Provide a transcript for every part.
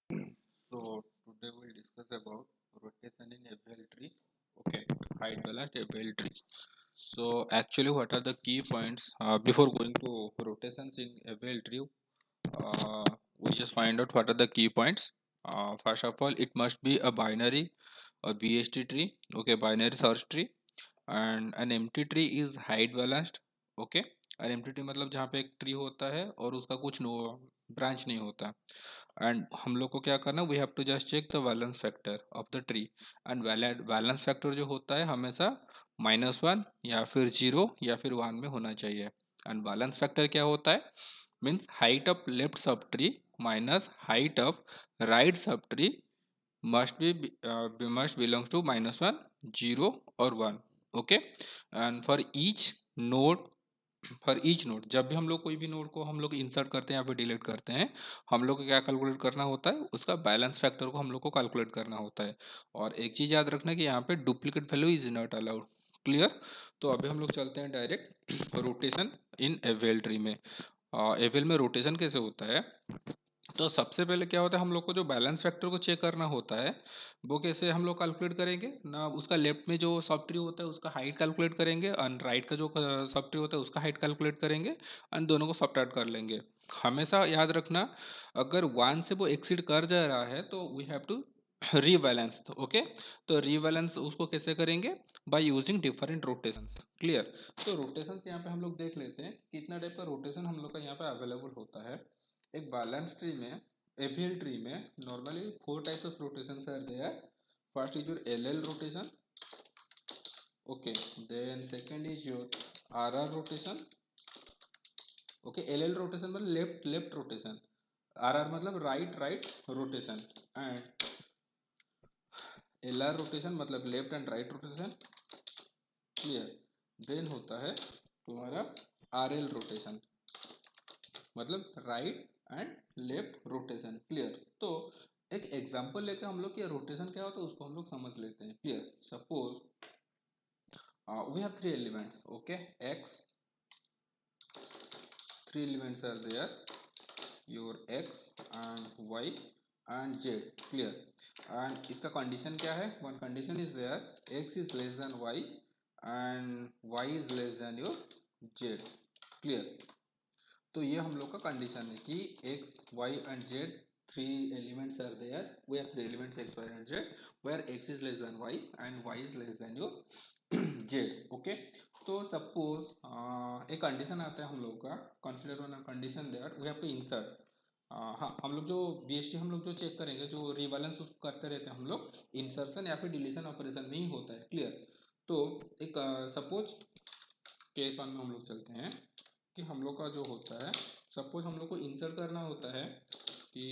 So today we'll discuss about rotation in AVL tree. Okay, height balanced AVL tree. So actually, what are the key points before going to rotations in AVL tree? We just find out what are the key points. First of all, it must be a binary or BST tree. Okay, binary search tree, and an empty tree is height balanced. Okay, और empty tree मतलब जहाँ पे एक tree होता है और उसका कुछ ब्रांच नहीं होता। एंड हम लोग को क्या करना, we have to just check the balance factor of the tree. And balance factor जो होता है हमेशा -1 या फिर 0 या फिर 1 में होना चाहिए। एंड बैलेंस फैक्टर क्या होता है, means height of left subtree minus height of right sub tree must belongs to -1, 0 और 1। Okay, and for each node जब भी हम लोग कोई भी नोड को हम लोग इंसर्ट करते हैं या फिर डिलीट करते हैं, हम लोग को क्या कैलकुलेट करना होता है, उसका बैलेंस फैक्टर को हम लोग को कैलकुलेट करना होता है। और एक चीज याद रखना कि यहाँ पे duplicate value is not allowed. Clear. तो अभी हम लोग चलते हैं डायरेक्ट रोटेशन इन एवेल ट्री में। एवेल में रोटेशन कैसे होता है, तो सबसे पहले क्या होता है, हम लोग को जो बैलेंस फैक्टर को चेक करना होता है वो कैसे हम लोग कैलकुलेट करेंगे ना, उसका लेफ्ट में जो सब ट्री होता है उसका हाइट कैलकुलेट करेंगे और राइट का जो सब ट्री होता है उसका हाइट कैलकुलेट करेंगे और दोनों को सबट्रैक्ट कर लेंगे। हमेशा याद रखना, अगर 1 से वो एक्सीड कर जा रहा है तो we have to rebalance. Okay, तो रीबैलेंस उसको कैसे करेंगे, by using different rotations. Clear. तो रोटेशंस यहाँ पे हम लोग देख लेते हैं कितना टाइप का रोटेशन हम लोग का यहाँ पे अवेलेबल होता है। एक बैलेंस ट्री में, एपीएल ट्री में normally 4 types of rotations are there. First is your LL rotation. Okay, then second is your RR rotation. Okay, LL rotation मतलब लेफ्ट लेफ्ट रोटेशन, आरआर मतलब right right rotation, and LR rotation मतलब left and right rotation. Clear. Then होता है तुम्हारा RL rotation मतलब right and left rotation. Clear. तो एक example लेकर हम लोग ये रोटेशन क्या होता है उसको हम लोग समझ लेते हैं। Clear. Suppose we have 3 elements. Okay, X, 3 elements are there, your X and Y and Z. Clear. And इसका कंडीशन क्या है, one condition is there, X is less than Y and Y is less than your Z. Clear. तो ये हम लोग का condition है कि X Y and Z, 3 elements are there, we have 3 elements X Y and Z, where x is less than Y and Y is less than your Z. Okay, तो suppose एक condition आता है हम लोग का, consider one condition there, we have to insert. हाँ, हम लोग जो बीएसटी हम लोग जो चेक करेंगे, जो रिबैलेंस उसको करते रहते हैं हम लोग, इंसर्शन या फिर डिलीशन ऑपरेशन में ही होता है। क्लियर। तो एक सपोज केस वन में हम लोग चलते हैं कि हम लोग का जो होता है, सपोज हम लोग को इंसर्ट करना होता है कि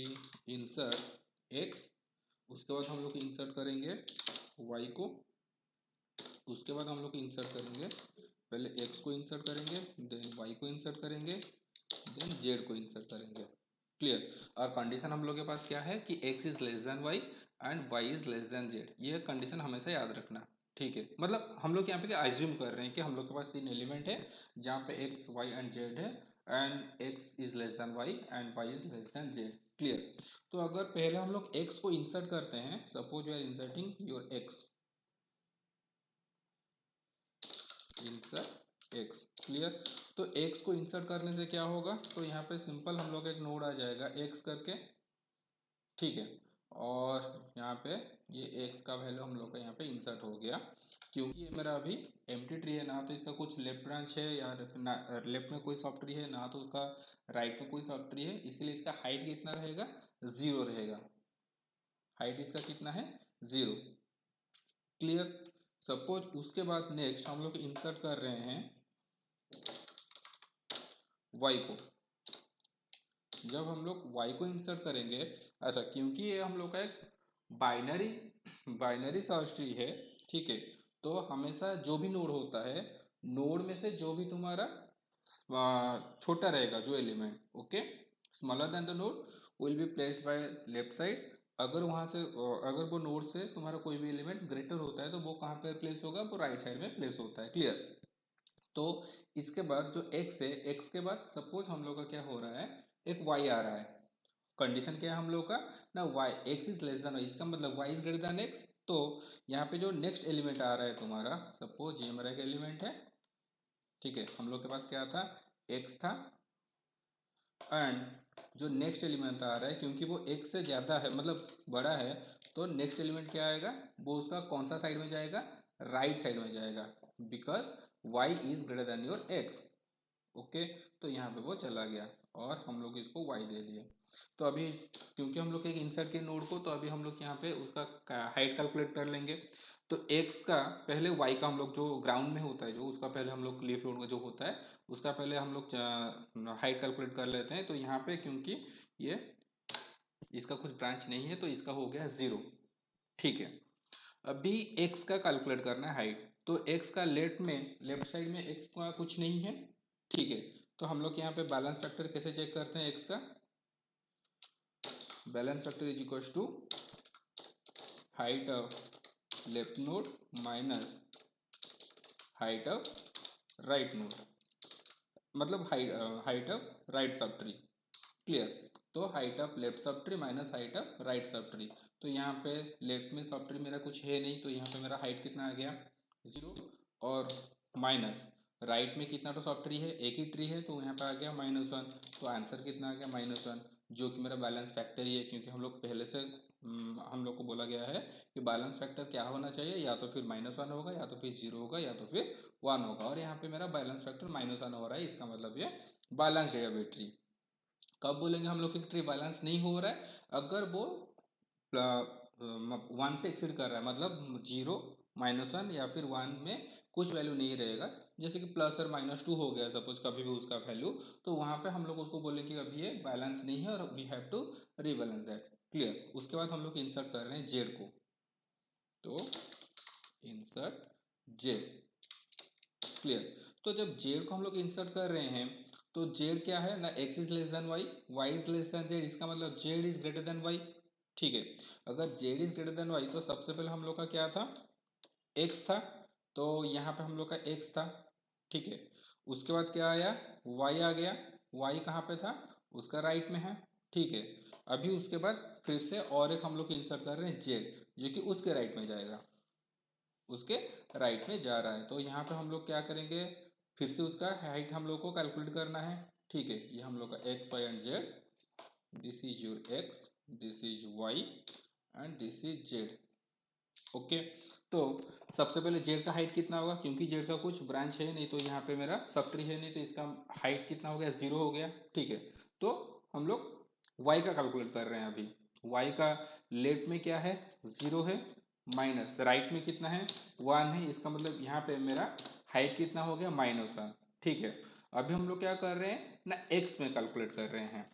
इंसर्ट एक्स, उसके बाद हम लोग इंसर्ट करेंगे वाई को, उसके बाद हम लोग इंसर्ट करेंगे, पहले एक्स को इंसर्ट करेंगे, देन वाई को इंसर्ट करेंगे, देन जेड को इंसर्ट करेंगे। क्लियर। और कंडीशन हम लोग के पास क्या है कि X is less than Y and Y is less than Z. ये कंडीशन हमेशा याद रखना। ठीक है, मतलब हम लोग यहाँ पे क्या अज्यूम कर रहे हैं कि हम लोग के पास 3 एलिमेंट है जहाँ पे एक्स वाई एंड जेड है, and X is less than Y and Y is less than Z. Clear. तो अगर पहले हम लोग एक्स को इंसर्ट करते हैं, suppose you are inserting your X, insert X. Clear. तो एक्स को इंसर्ट करने से क्या होगा, तो यहाँ पे सिंपल हम लोग एक नोड आ जाएगा एक्स करके। ठीक है। और यहाँ पे ये एक्स का वैल्यू हम लोग का यहाँ पे इंसर्ट हो गया, क्योंकि ये मेरा अभी एम्प्टी ट्री है, ना तो इसका कुछ लेफ्ट ब्रांच है या ना लेफ्ट में कोई सब ट्री है, ना तो उसका राइट में कोई सब ट्री है, इसीलिए इसका हाइट कितना रहेगा, 0 रहेगा। हाइट इसका कितना है, 0। क्लियर। सपोज उसके बाद नेक्स्ट हम लोग इंसर्ट कर रहे हैं वाई को। जब हम लोग y को इंसर्ट करेंगे, अच्छा क्योंकि ये हम लोग का एक बाइनरी बाइनरी सर्च ट्री है, ठीक है, तो हमेशा जो भी नोड होता है, नोड में से जो भी तुम्हारा छोटा रहेगा जो element, okay, smaller than the node will be placed by left side. अगर वहां से अगर वो नोड से तुम्हारा कोई भी एलिमेंट ग्रेटर होता है तो वो कहाँ पे प्लेस होगा, वो राइट साइड में प्लेस होता है। क्लियर। तो इसके बाद जो x है, x के बाद सपोज हम लोग का क्या हो रहा है, एक y आ रहा है। कंडीशन क्या है हम लोग का, ना y, x is less then y, इसका मतलब y is greater then x। तो यहाँ पे जो नेक्स्ट एलिमेंट आ रहा है तुम्हारा, सपोज ये मेरा एक एलिमेंट है, ठीक है, हम लोग के पास क्या था, x था, एंड जो नेक्स्ट एलिमेंट आ रहा है क्योंकि वो x से ज़्यादा है मतलब बड़ा है, तो नेक्स्ट एलिमेंट क्या आएगा, वो उसका कौन सा साइड में जाएगा, राइट साइड में जाएगा, because y is greater than your x। Okay, तो यहाँ पे वो चला गया और हम लोग इसको y दे दिए। तो अभी क्योंकि हम लोग एक इंसर्ट के नोड को, तो अभी हम लोग यहाँ पे उसका हाइट कैलकुलेट कर लेंगे। तो x का पहले y का हम लोग जो ग्राउंड में होता है, जो उसका पहले हम लोग लीफ नोड में जो होता है उसका पहले हम लोग हाइट कैलकुलेट कर लेते हैं। तो यहाँ पे क्योंकि ये इसका कुछ ब्रांच नहीं है तो इसका हो गया 0, ठीक है। अभी x का कैलकुलेट करना है हाइट, तो x का लेफ्ट साइड में x का कुछ नहीं है, ठीक है। तो हम लोग यहाँ पे बैलेंस फैक्टर कैसे चेक करते हैं x का, balance factor is equal to height of left node minus height of right node, मतलब height of right subtree, clear. तो height of left subtree minus height of right subtree. तो यहाँ पे left में sub tree मेरा कुछ है नहीं, तो यहाँ पे मेरा हाइट कितना आ गया 0, और माइनस राइट में कितना तो सब ट्री है, एक ही ट्री है, तो यहाँ पे आ गया -1। तो आंसर कितना आ गया -1, जो कि मेरा बैलेंस फैक्टर ही है, क्योंकि हम लोग पहले से हम लोग को बोला गया है कि बैलेंस फैक्टर क्या होना चाहिए, या तो फिर -1 होगा, या तो फिर 0 होगा, या तो फिर 1 होगा। और यहाँ पे मेरा बैलेंस फैक्टर -1 हो रहा है, इसका मतलब ये बैलेंस्ड है अभी ट्री। कब बोलेंगे हम लोग कि ट्री बैलेंस नहीं हो रहा है, अगर वो 1 से एक्सीड कर रहा है, मतलब 0, -1 या फिर 1 में कुछ वैल्यू नहीं रहेगा, जैसे कि प्लस और -2 हो गया सपोज कभी भी उसका वैल्यू, तो वहां पे हम लोग उसको बोले कि अभी ये बैलेंस नहीं है और we have to rebalance that, clear. उसके बाद हम लोग इंसर्ट कर रहे हैं जेड को, तो इंसर्ट जेड, क्लियर। तो जब जेड को हम लोग इंसर्ट कर रहे हैं, तो जेड क्या है ना, X is less than Y, Y is less than Z, इसका मतलब Z is greater than Y, ठीक है। अगर Z is greater than Y, तो सबसे पहले हम लोग का क्या था, एक्स था, तो यहाँ पे हम लोग का एक्स था, ठीक है। उसके बाद क्या आया, वाई आ गया, वाई कहाँ पे था, उसका राइट में है, ठीक है। अभी उसके बाद फिर से और एक हम लोग इंसर्ट कर रहे हैं जेड, जो कि उसके राइट में जाएगा, उसके राइट में जा रहा है। तो यहाँ पे हम लोग क्या करेंगे, फिर से उसका हाइट हम लोग को कैलकुलेट करना है, ठीक है। ये हम लोग का X Y and Z, this is your X, this is Y and this is Z, okay. तो सबसे पहले जेड का हाइट कितना होगा, क्योंकि जेड का कुछ ब्रांच है नहीं, तो यहाँ पे मेरा सब ट्री है नहीं, तो इसका हाइट कितना हो गया, 0 हो गया, ठीक है। तो हम लोग वाई का कैलकुलेट कर रहे हैं अभी। वाई का लेफ्ट में क्या है, 0 है, माइनस राइट में कितना है, 1 है, इसका मतलब यहाँ पे मेरा हाइट कितना हो गया, -1, ठीक है। अभी हम लोग क्या कर रहे हैं ना, एक्स में कैलकुलेट कर रहे हैं।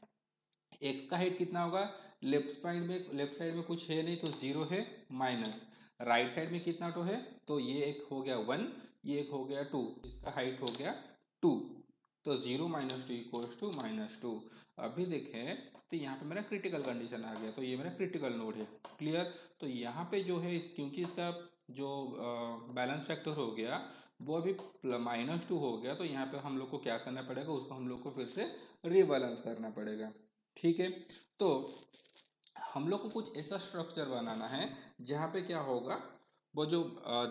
एक्स का हाइट कितना होगा, लेफ्ट साइड में कुछ है नहीं, तो 0 है, माइनस राइट साइड में कितना तो है, तो ये एक हो गया 1, ये एक हो गया 2, इसका हाइट हो गया 2। तो 0 - 2 इक्वल्स टू -2। अभी देखें तो यहाँ पे मेरा क्रिटिकल कंडीशन आ गया, तो ये मेरा क्रिटिकल नोड है, क्लियर। तो यहाँ पे जो है क्योंकि इसका जो बैलेंस फैक्टर हो गया वो अभी -2 हो गया, तो यहाँ पे हम लोग को क्या करना पड़ेगा, उसको हम लोग को फिर से रीबैलेंस करना पड़ेगा, ठीक है। तो हम लोग को कुछ ऐसा स्ट्रक्चर बनाना है जहाँ पे क्या होगा, वो जो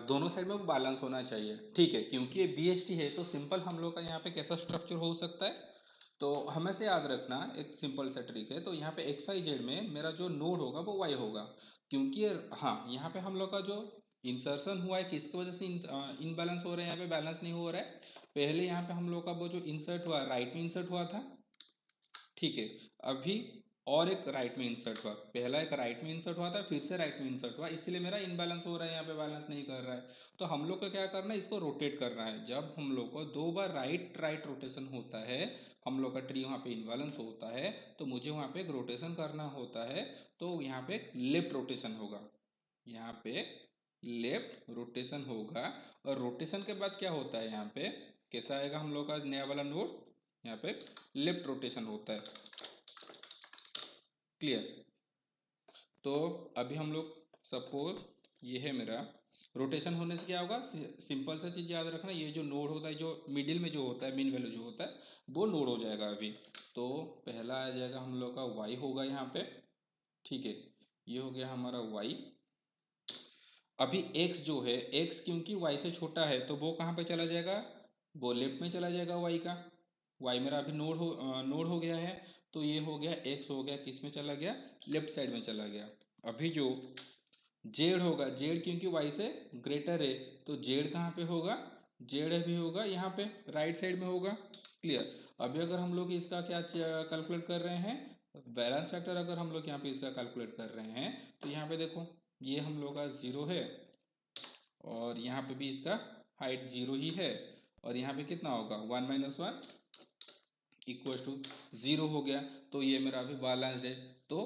दोनों साइड में बैलेंस होना चाहिए, ठीक है। क्योंकि ये बीएसटी है, तो सिंपल हम लोग का यहाँ पे कैसा स्ट्रक्चर हो सकता है, तो हमें से याद रखना एक सिंपल सा ट्रिक है। तो यहाँ पे एक्स वाई जेड में मेरा जो नोड होगा वो वाई होगा, क्योंकि हाँ यहाँ पे हम लोग का जो इंसर्शन हुआ है किसकी वजह से इनबैलेंस हो रहा है, यहाँ पे बैलेंस नहीं हो रहा है। पहले यहाँ पे हम लोग का वो जो इंसर्ट हुआ राइट में इंसर्ट हुआ था, ठीक है। अभी और एक राइट में इंसर्ट हुआ, पहला एक राइट में इंसर्ट हुआ था, फिर से राइट में इंसर्ट हुआ, इसलिए मेरा इनबैलेंस हो रहा है, यहाँ पे बैलेंस नहीं कर रहा है। तो हम लोग को क्या करना है, इसको रोटेट करना है। जब हम लोग को 2 बार राइट राइट रोटेशन होता है, हम लोग का ट्री वहाँ पे इनबैलेंस होता है, तो मुझे वहाँ पे एक रोटेशन करना होता है, तो यहाँ पे लेफ्ट रोटेशन होगा, यहाँ पे लेफ्ट रोटेशन होगा। और रोटेशन के बाद क्या होता है, यहाँ पे कैसा आएगा हम लोग का नया वाला नोड, यहाँ पे लेफ्ट रोटेशन होता है, क्लियर। तो अभी हम लोग सपोज ये है मेरा रोटेशन होने से क्या होगा, सिंपल सा चीज याद रखना, ये जो नोड होता है जो मिडिल में जो होता है मीन वैल्यू जो होता है वो नोड हो जाएगा अभी। तो पहला आ जाएगा हम लोग का y होगा यहाँ पे, ठीक है, ये हो गया हमारा y। अभी x जो है, x क्योंकि y से छोटा है तो वो कहाँ पे चला जाएगा, वो लेफ्ट में चला जाएगा y का। y मेरा अभी नोड हो गया है, तो ये हो गया x हो गया किस में चला गया, लेफ्ट साइड में चला गया। अभी जो z होगा, z क्योंकि y से ग्रेटर है तो z कहाँ पे होगा, z भी होगा यहाँ पे राइट साइड में होगा। क्लियर। अभी अगर हम लोग इसका क्या कैलकुलेट कर रहे हैं, बैलेंस फैक्टर अगर हम लोग यहाँ पे इसका कैलकुलेट कर रहे हैं तो यहाँ पे देखो ये हम लोग का 0 है और यहाँ पे भी इसका हाइट 0 ही है, और यहाँ पे कितना होगा 1 माइनस 1 इक्वल टू 0 हो गया। तो ये मेरा अभी बैलेंस्ड है। तो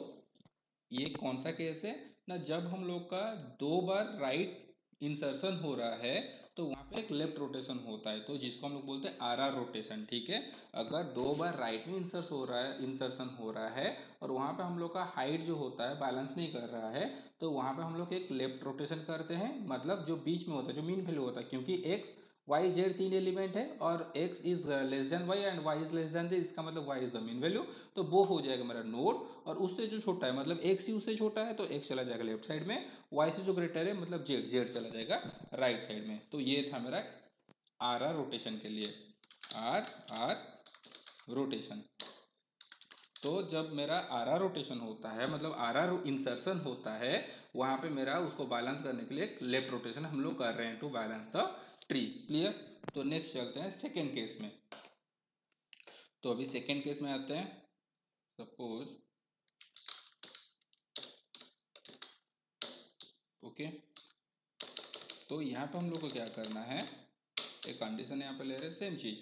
ये कौन सा केस है ना, जब हम लोग का दो बार राइट इंसर्शन हो रहा है तो वहां पे एक लेफ्ट रोटेशन होता है, तो जिसको हम लोग बोलते हैं आरआर रोटेशन। ठीक है, अगर दो बार राइट में इंसर्शन हो रहा है और वहां पे हम लोग का हाइट जो होता है बैलेंस नहीं कर रहा है, तो वहां पे हम लोग एक लेफ्ट रोटेशन करते हैं, मतलब जो बीच में होता है, जो मीन वैल्यू होता है, क्योंकि एक्स वाई जेड तीन एलिमेंट है और x is less then y and y is less then z, इसका मतलब y is the mean value. तो वो हो जाएगा मेरा नोड, और उससे जो छोटा है मतलब x ही उससे छोटा है तो x चला जाएगा लेफ्ट साइड में, y से जो ग्रेटर है मतलब z चला जाएगा राइट साइड में। तो ये था मेरा आर रोटेशन के लिए, आर रोटेशन। तो जब मेरा आर रोटेशन होता है मतलब आर इंसर्शन होता है, वहां पे मेरा उसको बैलेंस करने के लिए लेफ्ट रोटेशन हम लोग कर रहे हैं to balance the tree. Clear. तो नेक्स्ट चलते हैं सेकेंड केस में। तो अभी सेकेंड केस में आते हैं। सपोज ओके, तो यहाँ पे हम लोग को क्या करना है, एक कंडीशन यहाँ पे ले रहे हैं सेम चीज।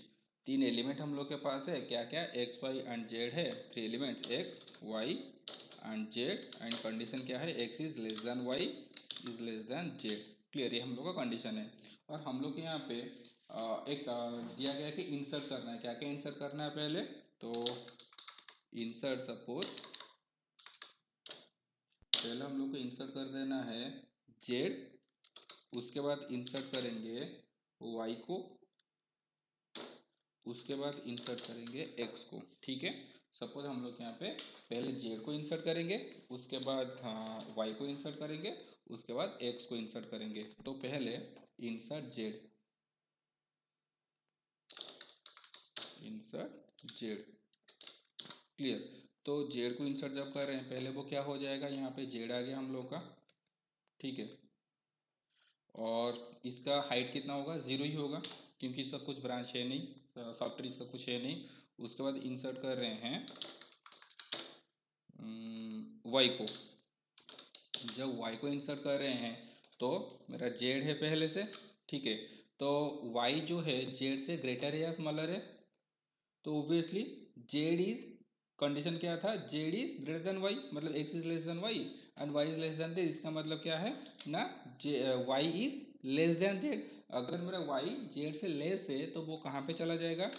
तीन एलिमेंट हम लोग के पास है, क्या क्या, एक्स वाई एंड जेड है, three elements X Y and Z, and condition क्या है, X is less than Y is less than Z. Clear, ये हम लोग का कंडीशन है। और हम लोग के यहाँ पे एक दिया गया है कि इंसर्ट करना है, क्या क्या इंसर्ट करना है पहले, तो इंसर्ट सपोज पहले हम लोग को इंसर्ट कर देना है जेड, उसके बाद इंसर्ट करेंगे वाई को, उसके बाद इंसर्ट करेंगे एक्स को। ठीक है, सपोज हम लोग यहाँ पे पहले जेड को इंसर्ट करेंगे, उसके बाद वाई को इंसर्ट करेंगे, उसके बाद एक्स को इंसर्ट करेंगे। तो पहले insert Z, insert Z. Clear. तो जेड को इंसर्ट जब कर रहे हैं पहले वो क्या हो जाएगा, यहाँ पे जेड आ गया हम लोग का। ठीक है, और इसका हाइट कितना होगा, 0 ही होगा क्योंकि इसका कुछ ब्रांच है नहीं, सॉफ्टवेयर इसका कुछ है नहीं। उसके बाद इंसर्ट कर रहे हैं वाई को। जब वाई को इंसर्ट कर रहे हैं तो मेरा जेड है पहले से। ठीक है, तो वाई जो है जेड से ग्रेटर है या स्मॉलर है, तो ऑब्वियसली जेड इज, कंडीशन क्या था, Z is greater than Y, मतलब X is less than Y and Y is less than Z. इसका मतलब क्या है ना, Y is less than Z. अगर मेरा वाई जेड से लेस है तो वो कहाँ पे चला जाएगा,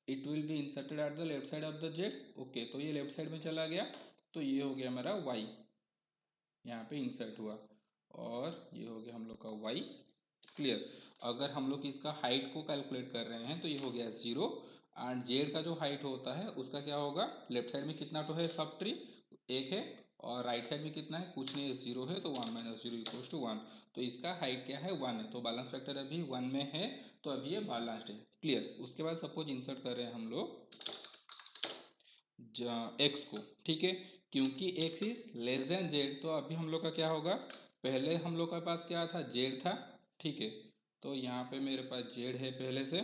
it will be inserted eight the left side of the Z. Okay, तो ये लेफ्ट साइड में चला गया, तो ये हो गया मेरा वाई, यहाँ पे इंसर्ट हुआ, और ये हो गया हम लोग का वाई। क्लियर। अगर हम लोग इसका हाइट को कैलकुलेट कर रहे हैं तो ये हो गया 0, एंड जेड का जो हाइट होता है उसका क्या होगा, लेफ्ट साइड में कितना तो है सब ट्री, एक है, और राइट साइड में कितना है, कुछ नहीं है, 0 है, तो 1 माइनस 0 इक्वल्स टू 1। तो इसका हाइट क्या है, 1 है, तो बैलेंस फैक्टर अभी 1 में है, तो अभी ये बैलेंस्ड है। क्लियर। उसके बाद सपोज इंसर्ट कर रहे हैं हम लोग एक्स को। ठीक है, क्योंकि x is less than Z, तो अभी हम लोग का क्या होगा, पहले हम लोग के पास क्या था, जेड था। ठीक है, तो यहाँ पे मेरे पास जेड है पहले से,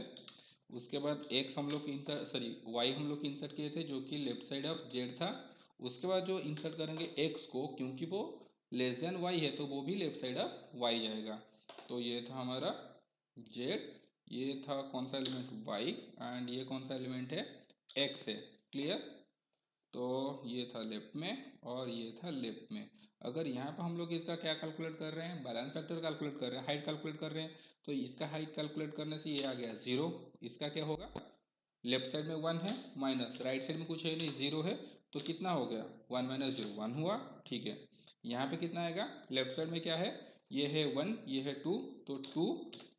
उसके बाद एक्स हम लोग इंसर्ट, सॉरी वाई हम लोग इंसर्ट किए थे जो कि लेफ्ट साइड ऑफ जेड था। उसके बाद जो इंसर्ट करेंगे एक्स को, क्योंकि वो लेस देन वाई है तो वो भी लेफ्ट साइड ऑफ वाई जाएगा। तो ये था हमारा जेड, ये था कौन सा एलिमेंट, वाई, एंड ये कौन सा एलिमेंट है, एक्स है। क्लियर। तो ये था लेफ्ट में और ये था लेफ्ट में। अगर यहाँ पर हम लोग इसका क्या कैलकुलेट कर रहे हैं, बैलेंस फैक्टर कैलकुलेट कर रहे हैं, हाइट कैलकुलेट कर रहे हैं, तो इसका हाइट कैलकुलेट करने से ये आ गया 0। इसका क्या होगा, लेफ्ट साइड में 1 है, माइनस राइट साइड में कुछ है नहीं, 0 है, तो कितना हो गया, 1 माइनस 0 1 हुआ। ठीक है, यहाँ पे कितना आएगा, लेफ्ट साइड में क्या है, ये है 1, ये है 2, तो 2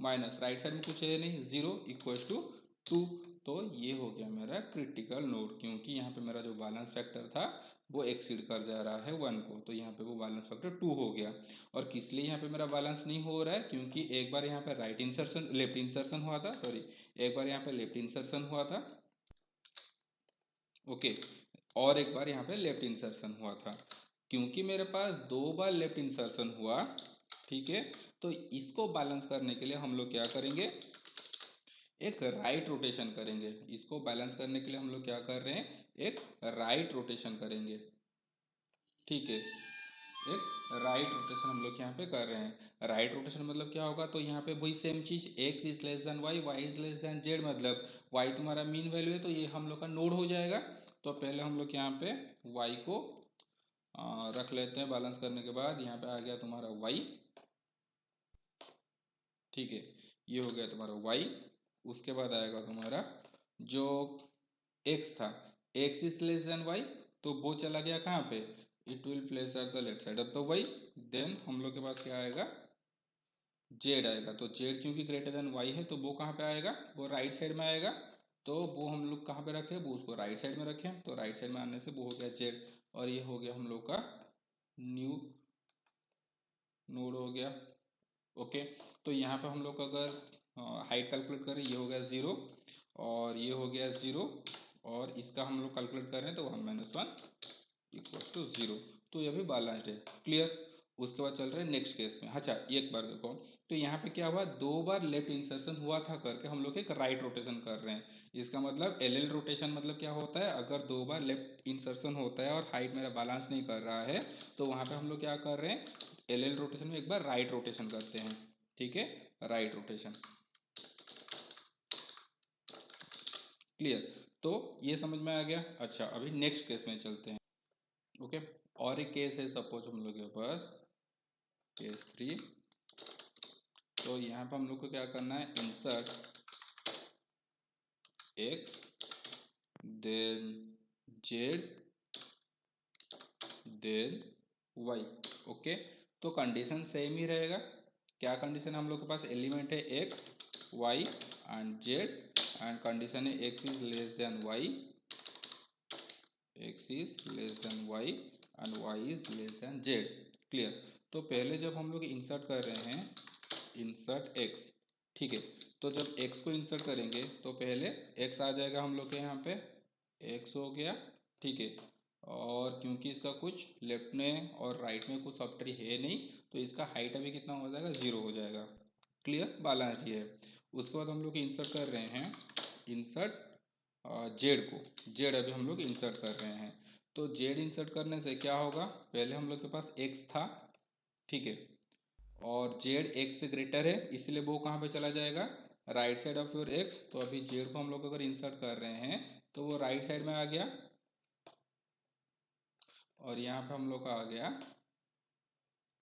माइनस राइट साइड में कुछ है नहीं, 0 इक्वल्स टू 2। तो ये हो गया मेरा क्रिटिकल नोड, क्योंकि यहाँ पे मेरा जो बैलेंस फैक्टर था वो एक्सीड कर जा रहा है 1 को, तो यहाँ पे वो बैलेंस फैक्टर 2 हो गया। और किस लिए यहाँ पे मेरा बैलेंस नहीं हो रहा है, क्योंकि एक बार यहाँ पे लेफ्ट इंसर्शन हुआ था, सॉरी, एक बार यहाँ पे लेफ्ट इंसर्शन हुआ था, ओके, और एक बार यहाँ पे लेफ्ट इंसर्शन हुआ था। क्योंकि मेरे पास 2 बार लेफ्ट इंसर्शन हुआ, ठीक है, तो इसको बैलेंस करने के लिए हम लोग क्या करेंगे, एक राइट रोटेशन करेंगे। इसको बैलेंस करने के लिए हम लोग क्या कर रहे हैं, एक राइट रोटेशन करेंगे, ठीक है, एक राइट रोटेशन हम लोग यहाँ पे कर रहे हैं। राइट रोटेशन मतलब क्या होगा, तो यहाँ पे वही सेम चीज, X is less than Y, Y is less than Z, मतलब वाई तुम्हारा मीन वैल्यू है, तो ये हम लोग का नोड हो जाएगा। तो पहले हम लोग यहाँ पे वाई को रख लेते हैं, बैलेंस करने के बाद यहाँ पे आ गया तुम्हारा वाई, ठीक है, ये हो गया तुम्हारा वाई। उसके बाद आएगा तुम्हारा जो एक्स था, X is less than Y, तो वो चला गया कहाँ पे, it will place at the left side of the Y. Then हम लोग के पास क्या आएगा, जेड आएगा, तो जेड क्योंकि ग्रेटर देन वाई है, तो वो कहाँ पे आएगा, वो राइट साइड में आएगा। तो वो हम लोग कहाँ पे रखे, वो उसको राइट साइड में रखें, तो राइट साइड में आने से वो हो गया जेड, और ये हो गया हम लोग का न्यू नोड हो गया, ओके। तो यहाँ पे हम लोग अगर हाइट कैलकुलेट करें, ये हो गया 0 और ये हो गया 0, और इसका हम लोग कैलकुलेट कर रहे हैं तो 1 - 1 इक्वल्स टू 0, तो ये भी बैलेंस्ड है, क्लियर। उसके बाद चल रहे हैं नेक्स्ट केस में। अच्छा, एक बार देखो, तो यहाँ पे क्या हुआ, 2 बार लेफ्ट इंसर्शन हुआ था करके हम लोग एक राइट रोटेशन कर रहे हैं। इसका मतलब एल रोटेशन मतलब क्या होता है, अगर 2 बार लेफ्ट इंसर्शन होता है और हाइट मेरा बैलेंस नहीं कर रहा है, तो वहाँ पे हम लोग क्या कर रहे हैं, एल रोटेशन में एक बार राइट रोटेशन करते हैं, ठीक है, राइट रोटेशन, क्लियर। तो ये समझ में आ गया। अच्छा, अभी नेक्स्ट केस में चलते हैं, ओके। और एक केस है, सपोज हम लोग के पास केस 3, तो यहाँ पे हम लोग को क्या करना है, insert X then Z then Y, okay. तो कंडीशन सेम ही रहेगा। क्या कंडीशन, हम लोग के पास एलिमेंट है X Y and Z, and condition है X is less than Y, X is less than Y and Y is less than Z, clear. तो पहले जब हम लोग इंसर्ट कर रहे हैं, इंसर्ट एक्स, ठीक है, तो जब एक्स को इंसर्ट करेंगे तो पहले एक्स आ जाएगा हम लोग के यहाँ पे, एक्स हो गया, ठीक है। और क्योंकि इसका कुछ लेफ्ट में और राइट में कुछ सब्ट्री है नहीं, तो इसका हाइट अभी कितना हो जाएगा, 0 हो जाएगा, क्लियर, बैलेंस्ड ही है। उसके बाद हम लोग इंसर्ट कर रहे हैं, इंसर्ट जेड को, जेड अभी हम लोग इंसर्ट कर रहे हैं। तो जेड इंसर्ट करने से क्या होगा, पहले हम लोग के पास एक्स था, ठीक है, और जेड एक्स से ग्रेटर है, इसलिए वो कहाँ पे चला जाएगा, right side of your x. तो अभी जेड को हम लोग अगर इंसर्ट कर रहे हैं तो वो राइट साइड में आ गया, और यहाँ पे हम लोग का आ गया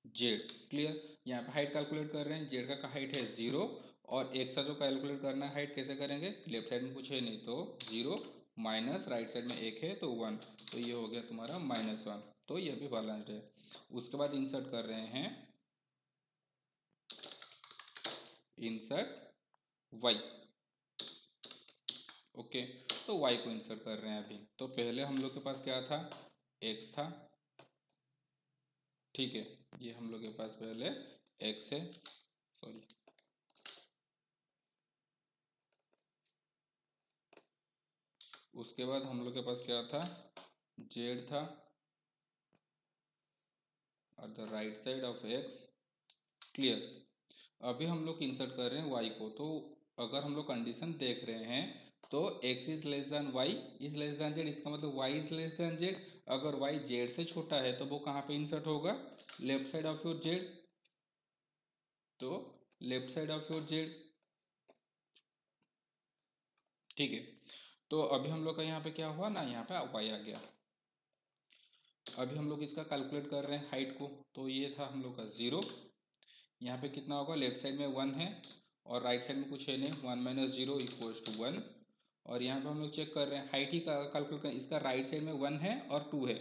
जेड, क्लियर। यहाँ पे हाइट कैलकुलेट कर रहे हैं, जेड का हाइट है 0, और एक्स का जो कैलकुलेट करना है हाइट कैसे करेंगे, लेफ्ट साइड में कुछ है नहीं तो 0 माइनस राइट साइड में 1 है तो 1, तो ये हो गया तुम्हारा -1, तो ये भी बैलेंस्ड है। उसके बाद इंसर्ट कर रहे हैं, इंसर्ट वाई, ओके। तो वाई को इंसर्ट कर रहे हैं अभी। तो पहले हम लोग के पास क्या था, एक्स था, ठीक है, ये हम लोग के पास पहले एक्स है, सॉरी, उसके बाद हम लोग के पास क्या था, जेड था और the right side of x, clear. अभी हम लोग इंसर्ट कर रहे हैं वाई को, तो अगर हम लोग कंडीशन देख रहे हैं तो X is less than Y is less than Z, इसका मतलब Y is less than Z. अगर वाई जेड से छोटा है तो वो कहाँ पे इंसर्ट होगा, left side of your Z, तो left side of your Z, ठीक है। तो अभी हम लोग का यहाँ पे क्या हुआ ना, यहाँ पे वाई आ गया। अभी हम लोग इसका कैलकुलेट कर रहे हैं हाइट को, तो ये था हम लोग का 0, यहाँ पे कितना होगा, लेफ्ट साइड में 1 है और राइट साइड में कुछ है नहीं, 1 - 0 इक्वल्स टू 1। और यहाँ पे हम लोग चेक कर रहे हैं हाइट ही कैलकुलेट करें, इसका राइट साइड में 1 है और 2 है,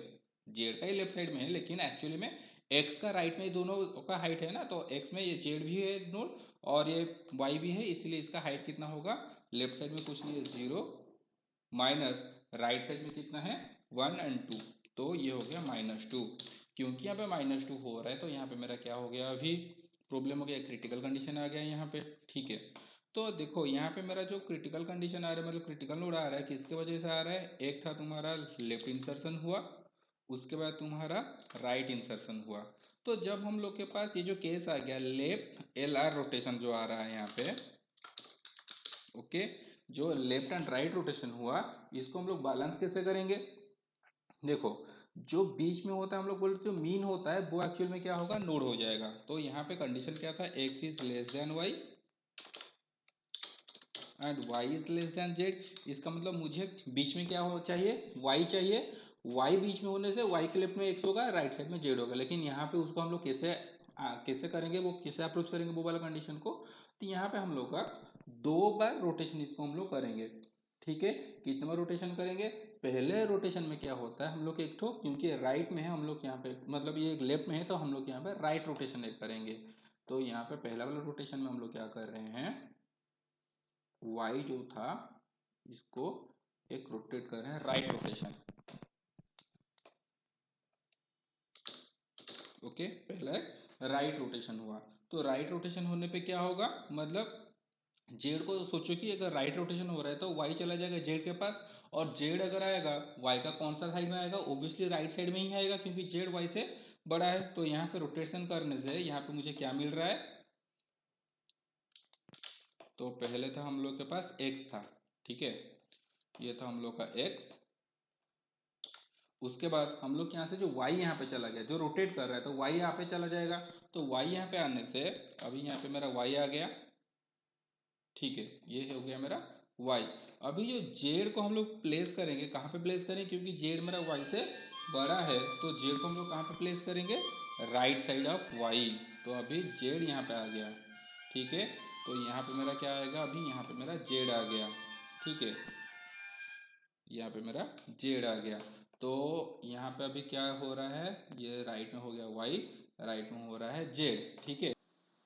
जेड का ही लेफ्ट साइड में है, लेकिन एक्चुअली में एक्स का राइट में दोनों का हाइट है ना, तो एक्स में ये जेड भी है नोड और ये वाई भी है, इसलिए इसका हाइट कितना होगा, लेफ्ट साइड में कुछ नहीं है 0 माइनस राइट साइड में कितना है 1 और 2, तो ये हो गया -2। क्योंकि यहाँ पे -2 हो रहा है तो यहाँ पे मेरा क्या हो गया, अभी प्रॉब्लम हो गया, क्रिटिकल कंडीशन आ गया यहाँ पे। ठीक है, तो देखो यहाँ पे मेरा जो क्रिटिकल कंडीशन आ रहा है, मतलब क्रिटिकल नोड आ रहा है, किसके वजह से आ रहा है? एक था तुम्हारा लेफ्ट इंसर्शन हुआ, उसके बाद तुम्हारा राइट इंसर्शन हुआ। तो जब हम लोग के पास ये जो केस आ गया लेफ्ट LR रोटेशन जो आ रहा है यहाँ पे, ओके, जो लेफ्ट एंड राइट रोटेशन हुआ, इसको हम लोग बैलेंस कैसे करेंगे? देखो, जो बीच में होता है हम लोग बोलते जो मीन होता है वो एक्चुअल में क्या होगा, नोड हो जाएगा। तो यहाँ पे कंडीशन क्या था, x is less then y and y is less then z। इसका मतलब मुझे बीच में क्या हो चाहिए, y चाहिए। y बीच में होने से y के लेफ्ट में x होगा, राइट साइड में z होगा। लेकिन यहाँ पे उसको हम लोग कैसे करेंगे, वो कैसे अप्रोच करेंगे वो वाला कंडीशन को? तो यहाँ पे हम लोग का 2 बार रोटेशन इसको हम लोग करेंगे। ठीक है, कितने बार रोटेशन करेंगे? पहले रोटेशन में क्या होता है, हम लोग एक ठो, क्योंकि राइट में है हम लोग यहाँ पे, मतलब ये लेफ्ट में है तो हम लोग यहाँ पे राइट रोटेशन एक करेंगे। तो यहाँ पे पहला वाला रोटेशन में हम लोग क्या कर रहे हैं, y जो था इसको एक रोटेट कर रहे हैं, राइट रोटेशन। ओके, पहला राइट रोटेशन हुआ। तो राइट रोटेशन होने पे क्या होगा, मतलब जेड को सोचो कि अगर राइट रोटेशन हो रहा है तो वाई चला जाएगा जेड के पास, और जेड अगर आएगा वाई का कौन सा साइड में आएगा, ओब्वियसली राइट साइड में ही आएगा, क्योंकि जेड वाई से बड़ा है। तो यहाँ पे रोटेशन करने से यहाँ पे मुझे क्या मिल रहा है, तो पहले था हम लोग के पास एक्स था, ठीक है, ये था हम लोग का एक्स। उसके बाद हम लोग यहाँ से जो y यहाँ पे चला गया, जो रोटेट कर रहा है, तो y यहाँ पे चला जाएगा। तो y यहाँ पे आने से अभी यहाँ पे मेरा y आ गया, ठीक है, ये हो गया मेरा y। अभी जो z को हम लोग प्लेस करेंगे, कहाँ पे प्लेस करेंगे, क्योंकि z मेरा y से बड़ा है, तो z को हम लोग कहाँ पे प्लेस करेंगे, राइट साइड ऑफ y। तो अभी z यहाँ पे आ गया, ठीक है, तो यहाँ पे मेरा क्या आएगा, अभी यहाँ पे मेरा z आ गया, ठीक है, यहाँ पे मेरा जेड आ गया। तो यहाँ पे अभी क्या हो रहा है, ये राइट में हो गया वाई, राइट में हो रहा है जेड, ठीक है।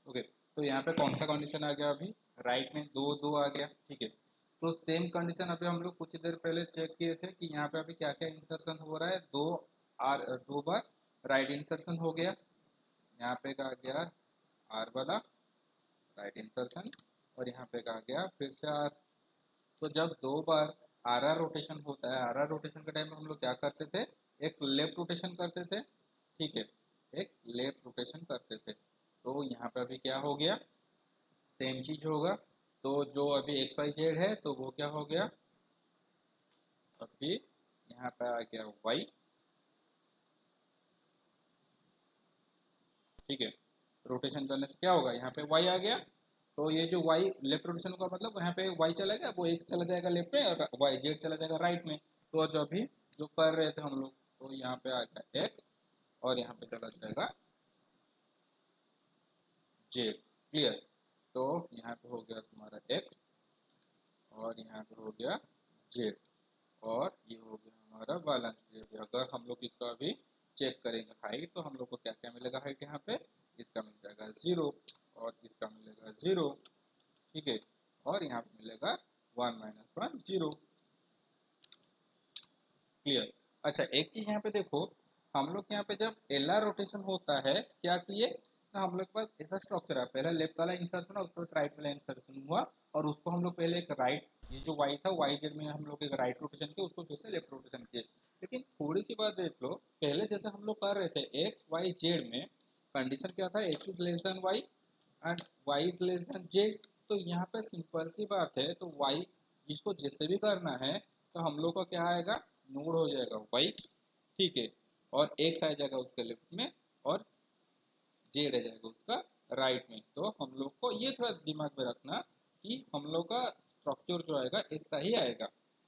ओके, तो यहाँ पे कौन सा कंडीशन आ गया, अभी राइट में दो दो आ गया, ठीक है। तो सेम कंडीशन अभी हम लोग कुछ देर पहले चेक किए थे कि यहाँ पे अभी क्या क्या इंसर्शन हो रहा है, 2 बार राइट इंसर्शन हो गया, यहाँ पे आ गया आर वाला राइट इंसर्शन, और यहाँ पे आ गया फिर से आर। तो जब 2 बार आर रोटेशन होता है, आर रोटेशन के टाइम में हम लोग क्या करते थे, एक लेफ्ट रोटेशन करते थे, ठीक है, एक लेफ्ट रोटेशन करते थे। तो यहाँ पे अभी क्या हो गया, सेम चीज होगा। तो जो अभी एक्स वाई जेड है तो वो क्या हो गया, अभी यहाँ पे आ गया वाई, ठीक है, रोटेशन करने से क्या होगा, यहाँ पे वाई आ गया। तो ये जो वाई लेफ्ट रोटेशन का मतलब यहाँ पे वाई चला गया, वो एक चला जाएगा लेफ्ट में और वाई जेड चला जाएगा राइट में। तो जो अभी जो कर रहे थे हम लोग, तो यहाँ पे आ गया एक्स और यहाँ पे चला जाएगा जेड, क्लियर। तो यहाँ पे हो गया तुम्हारा एक्स और यहाँ पे हो गया जेड, और ये हो गया हमारा बैलेंस जेड। अगर हम लोग इसका अभी चेक करेंगे हाइट, तो हम लोग को क्या क्या मिलेगा हाइट, यहाँ पे इसका मिल जाएगा 0 और इसका मिलेगा 0, ठीक है, और यहाँ पे मिलेगा 1 - 1 0, क्लियर। अच्छा, एक चीज यहाँ पे देखो, हम लोग यहाँ पे जब एल आर रोटेशन होता है क्या किए, तो हम लोग के पास ऐसा स्ट्रक्चर है, पहले लेफ्ट वाला इंसर्शन और उसके बाद राइट वाला इंसर्शन हुआ, और उसको हम लोग पहले एक राइट, ये जो वाई था वाई जेड में हम लोग एक राइट रोटेशन किए, उसको फिर से लेफ्ट रोटेशन किए। लेकिन थोड़ी सी बात देख लो, पहले जैसे हम लोग कर रहे थे एक्स वाई जेड में, कंडीशन क्या था, X is less than Y and Y is less than Z. तो यहाँ पे सिंपल सी बात है, तो वाई जिसको जैसे भी करना है, तो हम लोग का क्या आएगा, नोड हो जाएगा वाई, ठीक है, और एक्स आ जाएगा उसके लेफ्ट में, और जेड आ जाएगा उसका राइट में। तो हम लोग को ये थोड़ा दिमाग में रखना कि हम लोग का स्ट्रक्चर जो आएगा ऐसा ही आएगा,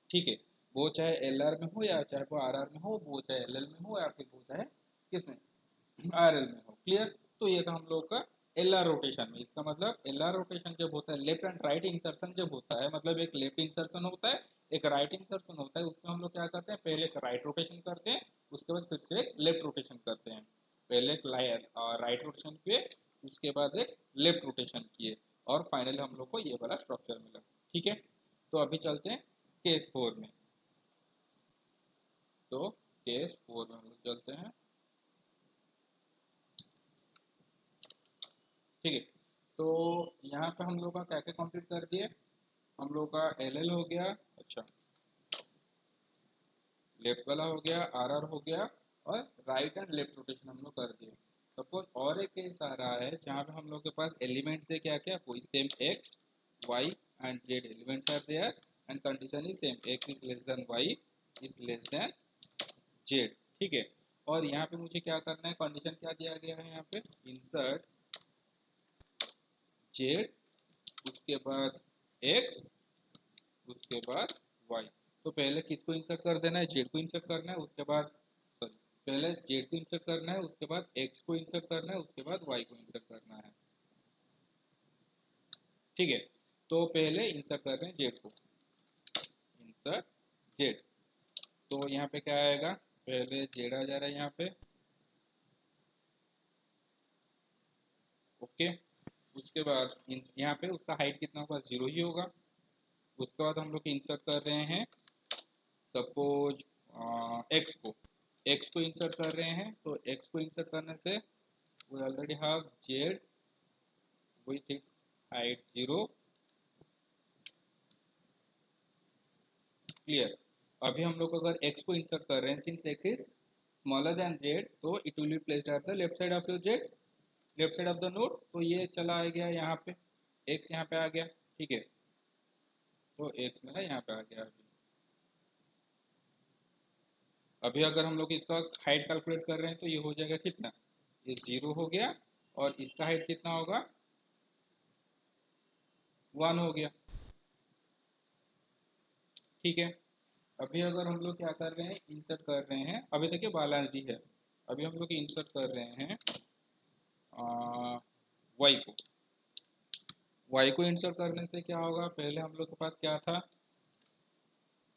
ठीक है, वो चाहे एल आर में हो या चाहे वो आर आर में हो, वो चाहे एल एल में हो या फिर वो चाहे किसमें, आरएल में हो, क्लियर। तो ये था हम लोग का एल आर रोटेशन में। इसका मतलब एल आर रोटेशन जब होता है, लेफ्ट एंड राइट इंसर्शन जब होता है, मतलब एक लेफ्ट इंसर्शन होता है, एक राइट इंसर्शन होता है, उसमें हम लोग क्या करते हैं, पहले एक राइट रोटेशन करते हैं, उसके बाद फिर से एक लेफ्ट रोटेशन करते हैं। पहले एक राइट रोटेशन किए, उसके बाद एक लेफ्ट रोटेशन किए, और फाइनली हम लोग को ये वाला स्ट्रक्चर मिला, ठीक है। तो अभी चलते हैं केस 4 में। तो केस 4 में हम लोग चलते हैं। ठीक है, तो यहाँ पे हम लोग का क्या क्या कंप्लीट कर दिए, हम लोग का एल हो गया, अच्छा लेफ्ट वाला हो गया, आर हो गया, और राइट एंड लेफ्ट रोटेशन हम लोग कर दिए। सपोज और एक केस आ रहा है जहाँ पे हम लोग के पास एलिमेंट्स है क्या क्या, कोई same X Y and Z elements are there and condition is same, X is less than Y is less than Z. ठीक है, और यहाँ पे मुझे क्या करना है, कंडीशन क्या दिया गया है यहाँ पे, इंसर्ट जेड, उसके बाद एक्स, उसके बाद वाई। तो पहले किसको इंसर्ट कर देना है, जेड को इंसर्ट करना है, उसके बाद सॉरी पहले जेड को इंसर्ट करना है, उसके बाद एक्स को इंसर्ट करना है, उसके बाद वाई को इंसर्ट करना है। ठीक है, तो पहले इंसर्ट कर रहे हैं जेड को, इंसर्ट जेड। तो यहाँ पे क्या आएगा, पहले जेड आ जा रहा है यहाँ पे, ओके। उसके बाद यहाँ पे उसका हाइट कितना होगा, 0 ही होगा। उसके बाद हम लोग इंसर्ट कर रहे हैं सपोज एक्स को इंसर्ट कर रहे हैं, तो एक्स को इंसर्ट करने से we already have z with its height 0, clear. अभी हम लोग अगर x को इंसर्ट कर रहे हैं, since x is smaller than z, तो it will be placed at the left side of your z, left side of the node. तो ये चला आ गया यहाँ पे, x यहाँ पे आ गया, ठीक है, तो x मेरा यहाँ पे आ गया। अभी अगर हम लोग इसका हाइट कैलकुलेट कर रहे हैं तो ये हो जाएगा कितना, ये 0 हो गया, और इसका हाइट कितना होगा, 1 हो गया। ठीक है, अभी अगर हम लोग क्या कर रहे हैं, इंसर्ट कर रहे हैं, अभी देखिए बैलेंस डी है, अभी हम लोग इंसर्ट कर रहे हैं वाई को। वाई को इंसर्ट करने से क्या होगा, पहले हम लोग के पास क्या था,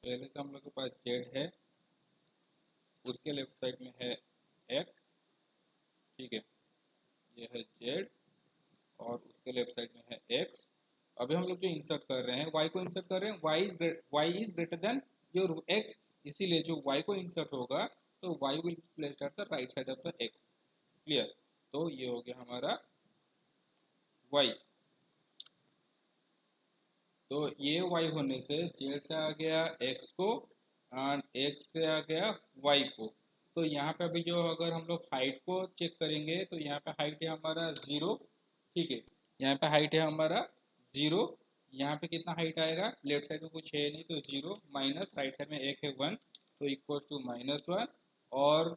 पहले से हम लोग के पास जेड है, उसके लेफ्ट साइड में है एक्स, ठीक है, ये है जेड, और उसके लेफ्ट साइड में है एक्स। अभी हम लोग जो इंसर्ट कर रहे हैं, वाई को इंसर्ट कर रहे हैं, Y is greater than your X, इसीलिए जो वाई को इंसर्ट होगा, तो Y will placed at the right side of the X, clear. तो ये हो गया हमारा वाई, तो ये वाई होने से जेड से आ गया एक्स को, एंड एक्स से आ गया वाई को। तो यहाँ पे अभी जो अगर हम लोग हाइट को चेक करेंगे, तो यहाँ पे हाइट है हमारा 0, ठीक है, यहाँ पे हाइट है हमारा 0। यहाँ पे कितना हाइट आएगा, लेफ्ट साइड में कुछ है नहीं तो 0, माइनस राइट साइड में एक है 1, तो इक्वल टू -1। और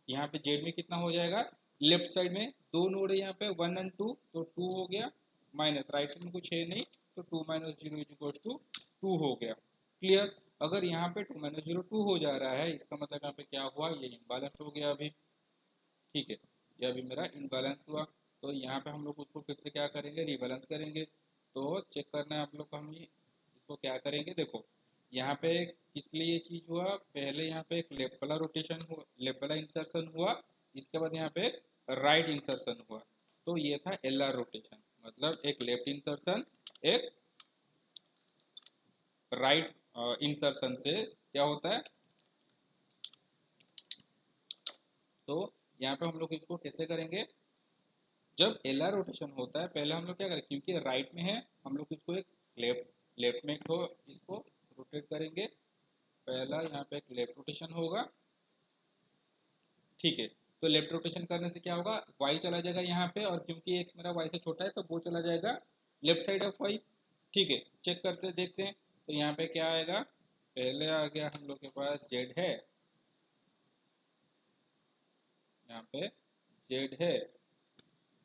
यहाँ पे जेड में कितना हो जाएगा, लेफ्ट साइड में दो नोड है यहाँ पे 1 एंड 2, तो 2 हो गया, माइनस राइट साइड में कुछ है नहीं, तो 2 माइनस 0 इज इक्वल टू 2 हो गया, क्लियर। अगर यहाँ पे 2 माइनस 0 2 हो जा रहा है, इसका मतलब यहाँ पे क्या हुआ, ये इम्बैलेंस हो गया अभी, ठीक है, ये अभी मेरा इम्बैलेंस हुआ। तो यहाँ पे हम लोग उसको फिर से क्या करेंगे, रिबैलेंस करेंगे। तो चेक करना है आप लोग को, हम ये इसको क्या करेंगे, देखो यहाँ पे किस लिए ये चीज हुआ, पहले यहाँ पे एक लेफ्ट वाला रोटेशन हुआ, लेफ्ट वाला इंसर्शन हुआ, इसके बाद यहाँ पे राइट इंसर्शन हुआ, तो ये था एल आर रोटेशन, मतलब एक लेफ्ट इंसर्शन, एक राइट इंसर्शन से क्या होता है। तो यहाँ पे हम लोग इसको कैसे करेंगे, जब एल आर रोटेशन होता है, पहले हम लोग क्या करें, क्योंकि राइट में है, हम लोग इसको एक लेफ्ट लेफ्ट में को इसको रोटेट करेंगे। पहला यहाँ पे एक लेफ्ट रोटेशन होगा, ठीक है, तो लेफ्ट रोटेशन करने से क्या होगा, वाई चला जाएगा यहाँ पे, और क्योंकि एक्स मेरा वाई से छोटा है तो वो चला जाएगा लेफ्ट साइड ऑफ वाई, ठीक है। चेक करते देखते हैं, तो यहाँ पे क्या आएगा, पहले आ गया हम लोग के पास जेड है, यहाँ पे जेड है,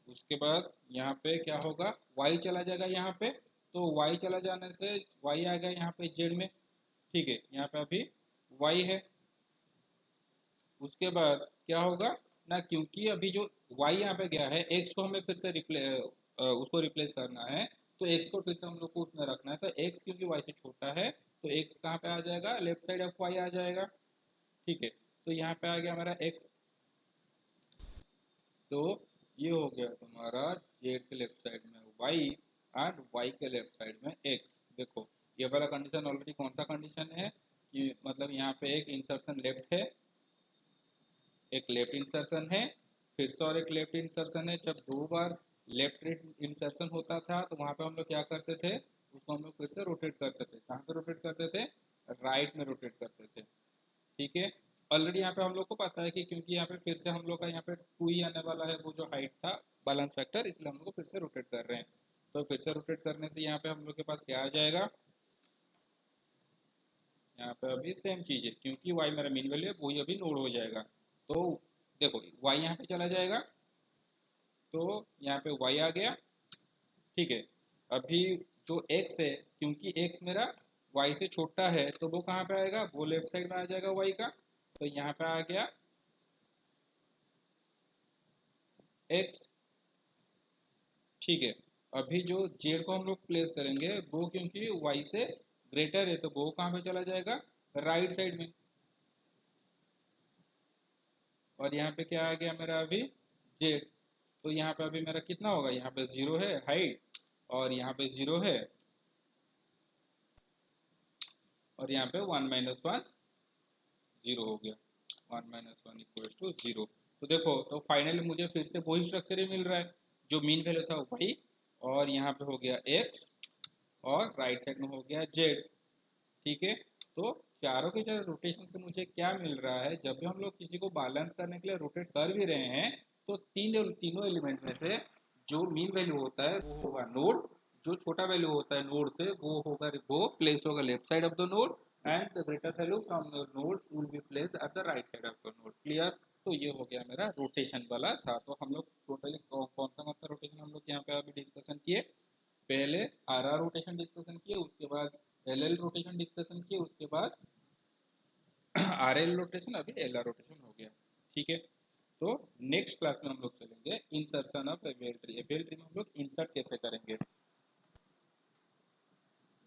उसके बाद यहाँ पे क्या होगा, y चला जाएगा यहाँ पे, तो y चला जाने से y आ गया यहाँ पे z में, ठीक है, यहाँ पे अभी y है। उसके बाद क्या होगा ना, क्योंकि अभी जो y यहाँ पे गया है, x को हमें फिर से उसको रिप्लेस करना है, तो x को फिर से हम लोग को उसमें रखना है, तो x क्योंकि y से छोटा है, तो x कहाँ पे आ जाएगा, लेफ्ट साइड ऑफ y आ जाएगा, ठीक है। तो यहाँ पे आ गया हमारा x, तो ये हो गया तुम्हारा जेड के लेफ्ट साइड में वाई एंड वाई के लेफ्ट साइड में एक्स। देखो ये वाला कंडीशन ऑलरेडी कौन सा कंडीशन है, कि मतलब यहाँ पे एक इंसर्शन लेफ्ट है, एक लेफ्ट इंसर्शन है, फिर से और एक लेफ्ट इंसर्शन है। जब दो बार लेफ्ट इंसर्शन होता था तो वहाँ पे हम लोग क्या करते थे, उसको हम लोग फिर से रोटेट करते थे। कहाँ पे रोटेट करते थे? राइट में रोटेट करते थे। ठीक है, ऑलरेडी यहाँ पे हम लोग को पता है कि क्योंकि यहाँ पे फिर से हम लोग का यहाँ पे 2 ही आने वाला है, वो जो हाइट था बैलेंस फैक्टर, इसलिए हम लोग को फिर से रोटेट कर रहे हैं। तो फिर से रोटेट करने से यहाँ पे हम लोग के पास क्या आ जाएगा, यहाँ पे अभी सेम चीज है, क्योंकि y मेरा मीन वैल्यू है, वही अभी नोड हो जाएगा। तो देखो y यहाँ पे चला जाएगा, तो यहाँ पे y आ गया। ठीक है, अभी जो x है, क्योंकि x मेरा y से छोटा है, तो वो कहाँ पे आएगा, वो लेफ्ट साइड में आ जाएगा y का। तो यहाँ पे आ गया x। ठीक है, अभी जो z को हम लोग प्लेस करेंगे, वो क्योंकि y से ग्रेटर है, तो वो कहाँ पे चला जाएगा, राइट साइड में। और यहाँ पे क्या आ गया मेरा अभी, z। तो यहाँ पे अभी मेरा कितना होगा, यहाँ पे 0 है हाइट, और यहाँ पे 0 है, और यहाँ पे 1 - 1 0 हो गया। 1 - 1 = 0। तो देखो, तो फाइनली मुझे फिर से वही स्ट्रक्चर ही मिल रहा है, जो मीन वैल्यू था वही, और यहाँ पे हो गया x, और राइट साइड में हो गया z। ठीक है, तो चारों के चारों रोटेशन से मुझे क्या मिल रहा है, जब भी हम लोग किसी को बैलेंस करने के लिए रोटेट कर भी रहे हैं, तो तीनों एलिमेंट में से जो मीन वैल्यू होता है वो होगा नोड, जो छोटा वैल्यू होता है नोड से वो प्लेस होगा left side of the node, and the greater value from the node will be placed at the right side of the node. Clear? तो ये हो गया मेरा रोटेशन वाला था। तो हम लोग टोटली कौन सा रोटेशन हम लोग यहाँ पे अभी डिस्कशन किए, पहले आर आर रोटेशन डिस्कशन किए, उसके बाद एल एल रोटेशन डिस्कशन किए, उसके बाद आर एल रोटेशन, अभी एल आर रोटेशन हो गया। ठीक है, तो नेक्स्ट क्लास में हम लोग चलेंगे insertion of Abel tree. Abel tree में हम लोग इंसर्ट कैसे